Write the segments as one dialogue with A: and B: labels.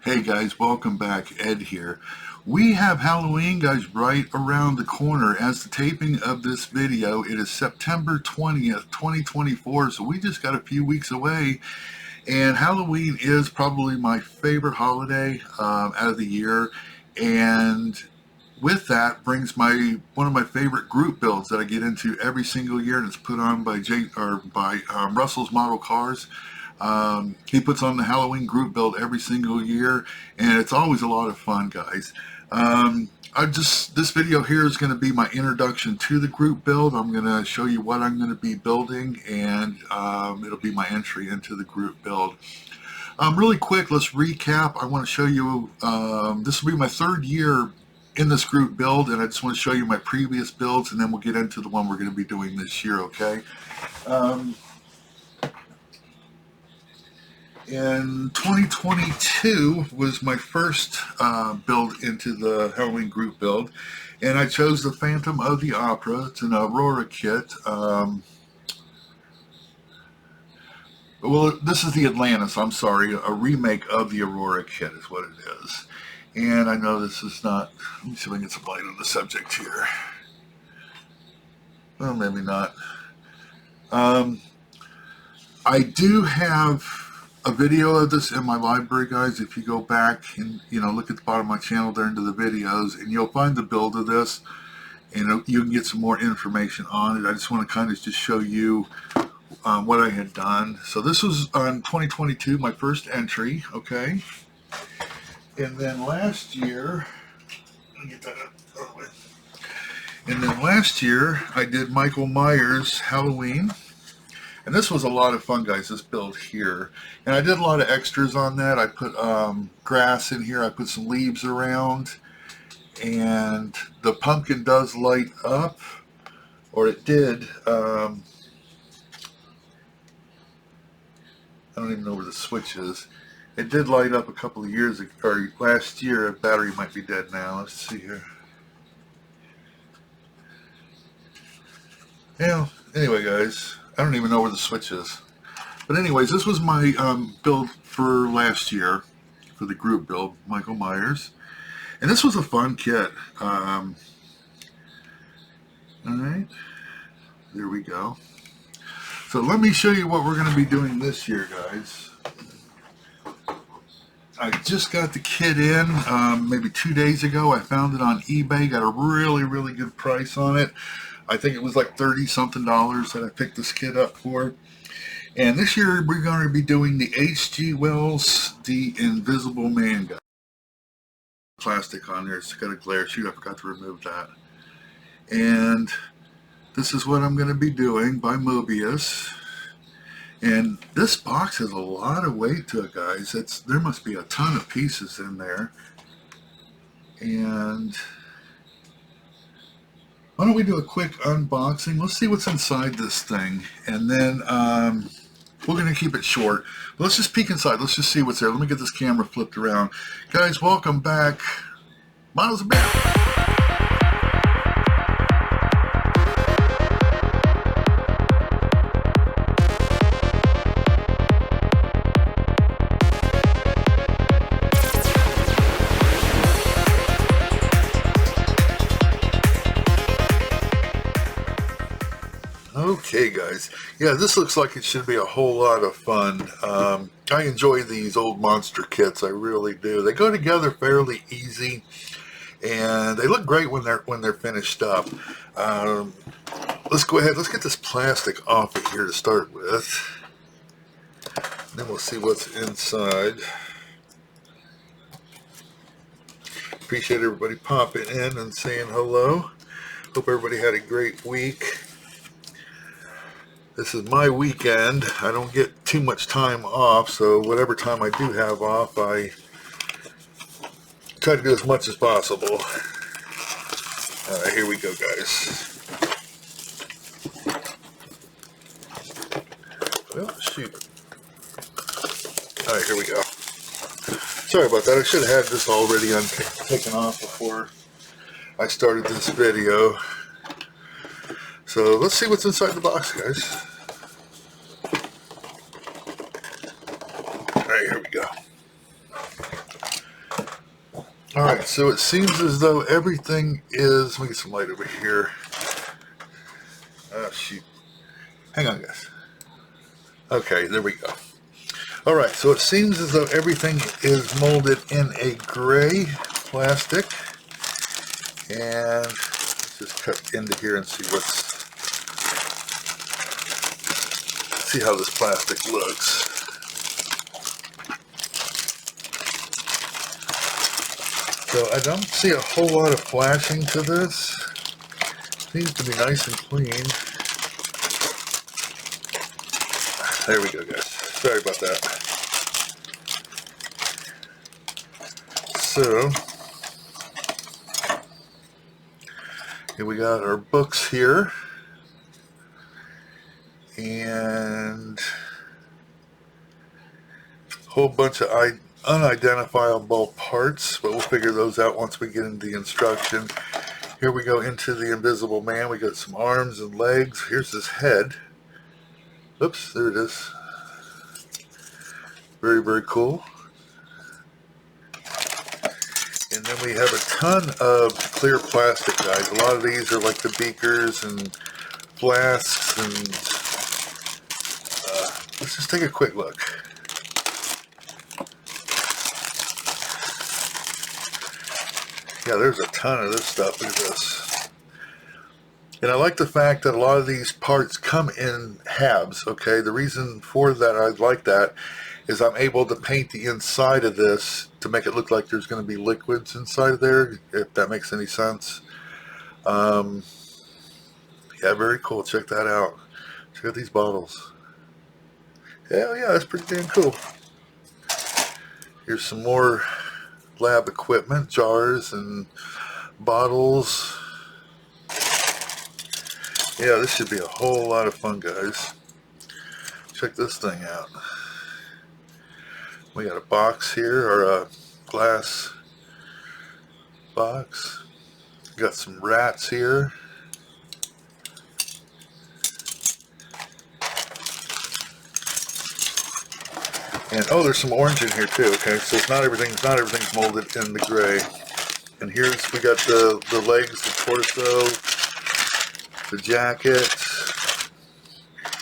A: Hey guys, welcome back. Ed here. We have Halloween, guys, right around the corner. As the taping of this video, it is September 20th, 2024, so we just got a few weeks away. And Halloween is probably my favorite holiday out of the year. And with that brings one of my favorite group builds that I get into every single year, and it's put on by Russell's Model Cars. He puts on the Halloween group build every single year, and it's always a lot of fun, guys. This video here is going to be my introduction to the group build. I'm going to show you what I'm going to be building, and it'll be my entry into the group build. Really quick, let's recap. I want to show you, this will be my third year in this group build, and I just want to show you my previous builds, and then we'll get into the one we're going to be doing this year, okay? In 2022 was my first build into the Halloween group build, and I chose the Phantom of the Opera. It's an Aurora kit. Well, this is the Atlantis, I'm sorry, a remake of the Aurora kit is what it is. And I know this is not, let me see if I can get some light on the subject here. Well, maybe not. I do have a video of this in my library, guys. If you go back and look at the bottom of my channel there into the videos, and you'll find the build of this, and you can get some more information on it. I just want to kind of just show you what I had done. So this was on 2022, my first entry, okay? And then last year, let me get that up. And then last year, I did Michael Myers Halloween. And this was a lot of fun, guys, this build here. And I did a lot of extras on that. I put grass in here. I put some leaves around. And the pumpkin does light up, or it did. I don't even know where the switch is. It did light up a couple of years ago, or last year. The battery might be dead now. Let's see here. Yeah, anyway, guys. I don't even know where the switch is. But anyways, this was my build for last year, for the group build, Michael Myers. And this was a fun kit. Alright, there we go. So let me show you what we're going to be doing this year, guys. I just got the kit in maybe 2 days ago. I found it on eBay, got a really, really good price on it. I think it was like $30-something that I picked this kit up for. And this year we're going to be doing the H.G. Wells, The Invisible Man guy. Plastic on there, it's got a glare. Shoot, I forgot to remove that. And this is what I'm going to be doing by Mobius. And this box has a lot of weight to it, guys. There must be a ton of pieces in there. And why don't we do a quick unboxing? Let's see what's inside this thing. And then we're going to keep it short. But let's just peek inside. Let's just see what's there. Let me get this camera flipped around. Guys, welcome back. Miles of Bear. Okay, guys. Yeah, this looks like it should be a whole lot of fun. I enjoy these old monster kits. I really do. They go together fairly easy, and they look great when they're finished up. Let's go ahead. Let's get this plastic off of here to start with. Then we'll see what's inside. Appreciate everybody popping in and saying hello. Hope everybody had a great week. This is my weekend. I don't get too much time off, so whatever time I do have off, I try to do as much as possible. All right, here we go, guys. Well, shoot. All right, here we go. Sorry about that. I should have had this already taken off before I started this video. So let's see what's inside the box, guys. Alright, here we go. Alright, so it seems as though everything is... Let me get some light over here. Oh, shoot. Hang on, guys. Okay, there we go. Alright, so it seems as though everything is molded in a gray plastic. And let's just cut into here and see see how this plastic looks. So I don't see a whole lot of flashing to this. Seems to be nice and clean. There we go, guys. Sorry about that. So, here we got our books here. And a whole bunch of unidentifiable parts, but we'll figure those out once we get into the instruction. Here we go into the Invisible Man. We got some arms and legs. Here's his head. Oops, there it is. Very, very cool. And then we have a ton of clear plastic, guys. A lot of these are like the beakers and flasks, and let's just take a quick look. Yeah, there's a ton of this stuff. Look at this. And I like the fact that a lot of these parts come in halves, okay? The reason for that I like that is I'm able to paint the inside of this to make it look like there's going to be liquids inside of there, if that makes any sense. Yeah, very cool. Check that out. Check out these bottles. Hell yeah, that's pretty damn cool. Here's some more lab equipment, jars and bottles. Yeah, this should be a whole lot of fun, guys. Check this thing out. We got a box here, or a glass box. Got some rats here. And oh, there's some orange in here too. Okay, so it's not everything's molded in the gray. And here's, we got the legs, the torso, the jacket.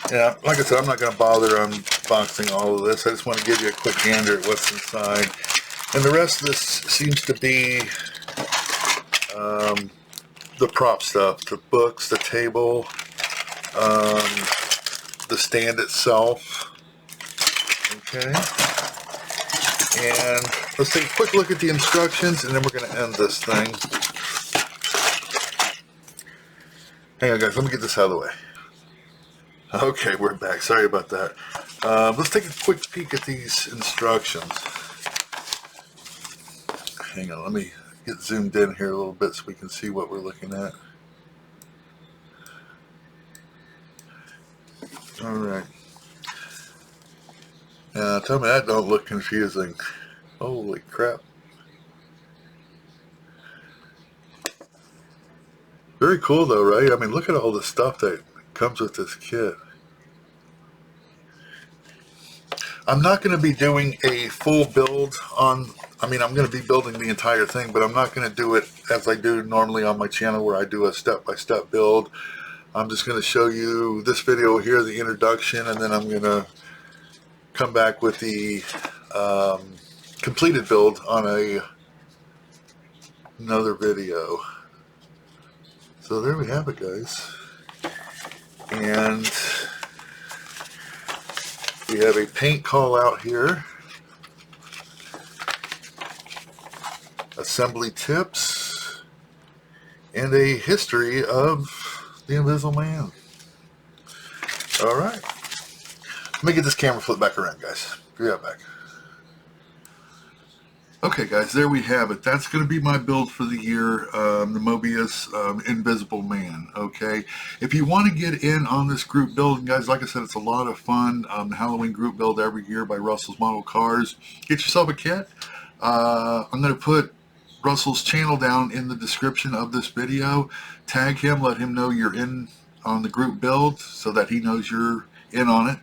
A: Yeah, like I said, I'm not going to bother unboxing all of this. I just want to give you a quick gander at what's inside. And the rest of this seems to be the prop stuff, the books, the table, the stand itself. Okay, and let's take a quick look at the instructions, and then we're going to end this thing. Hang on, guys, let me get this out of the way. Okay, we're back. Sorry about that. Let's take a quick peek at these instructions. Hang on, let me get zoomed in here a little bit so we can see what we're looking at. All right. Tell me that don't look confusing. Holy crap. Very cool though, right? I mean, look at all the stuff that comes with this kit. I'm not going to be doing a full build on, I'm going to be building the entire thing, but I'm not going to do it as I do normally on my channel where I do a step-by-step build. I'm just going to show you this video here, the introduction, and then I'm going to come back with the completed build on another video. So there we have it, guys. And we have a paint call out here, assembly tips, and a history of the Invisible Man. All right. Let me get this camera flipped back around, guys. Be right back. Okay, guys, there we have it. That's going to be my build for the year, the Mobius Invisible Man, okay? If you want to get in on this group build, guys, like I said, it's a lot of fun. The Halloween group build every year by Russell's Model Cars. Get yourself a kit. I'm going to put Russell's channel down in the description of this video. Tag him, let him know you're in on the group build so that he knows you're in on it.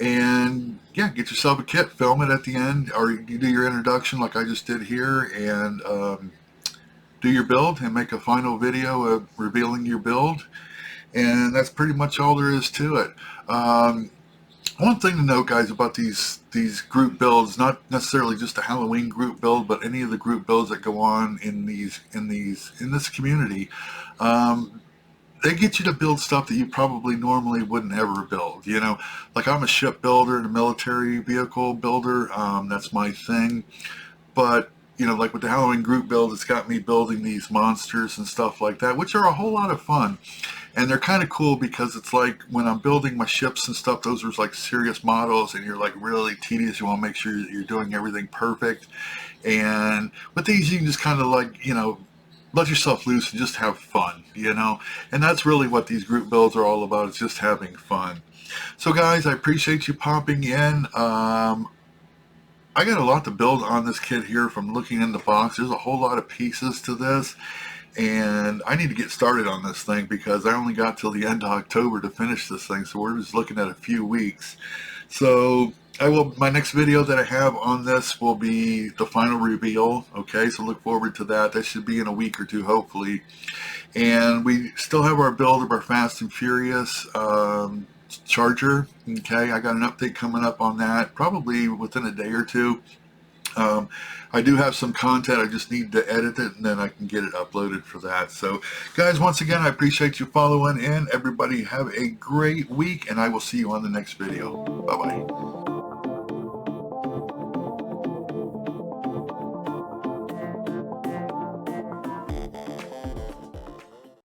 A: And yeah, get yourself a kit, film it at the end, or you do your introduction like I just did here, and do your build and make a final video of revealing your build. And that's pretty much all there is to it. One thing to note, guys, about these group builds, not necessarily just a Halloween group build, but any of the group builds that go on in this community, they get you to build stuff that you probably normally wouldn't ever build. You know, like I'm a ship builder and a military vehicle builder. That's my thing. But you know, like with the Halloween group build, it's got me building these monsters and stuff like that, which are a whole lot of fun. And they're kind of cool because it's like when I'm building my ships and stuff, those are like serious models and you're like really tedious. You want to make sure that you're doing everything perfect. And with these, you can just kind of like, you know, let yourself loose and just have fun, you know. And that's really what these group builds are all about. It's just having fun. So guys, I appreciate you popping in. I got a lot to build on this kit here from looking in the box. There's a whole lot of pieces to this, and I need to get started on this thing because I only got till the end of October to finish this thing, so we're just looking at a few weeks. So my next video that I have on this will be the final reveal. Okay, so look forward to that. That should be in a week or two, hopefully. And we still have our build of our Fast and Furious Charger. Okay, I got an update coming up on that probably within a day or two. I do have some content. I just need to edit it and then I can get it uploaded for that. So guys, once again, I appreciate you following in. Everybody have a great week and I will see you on the next video. Bye bye.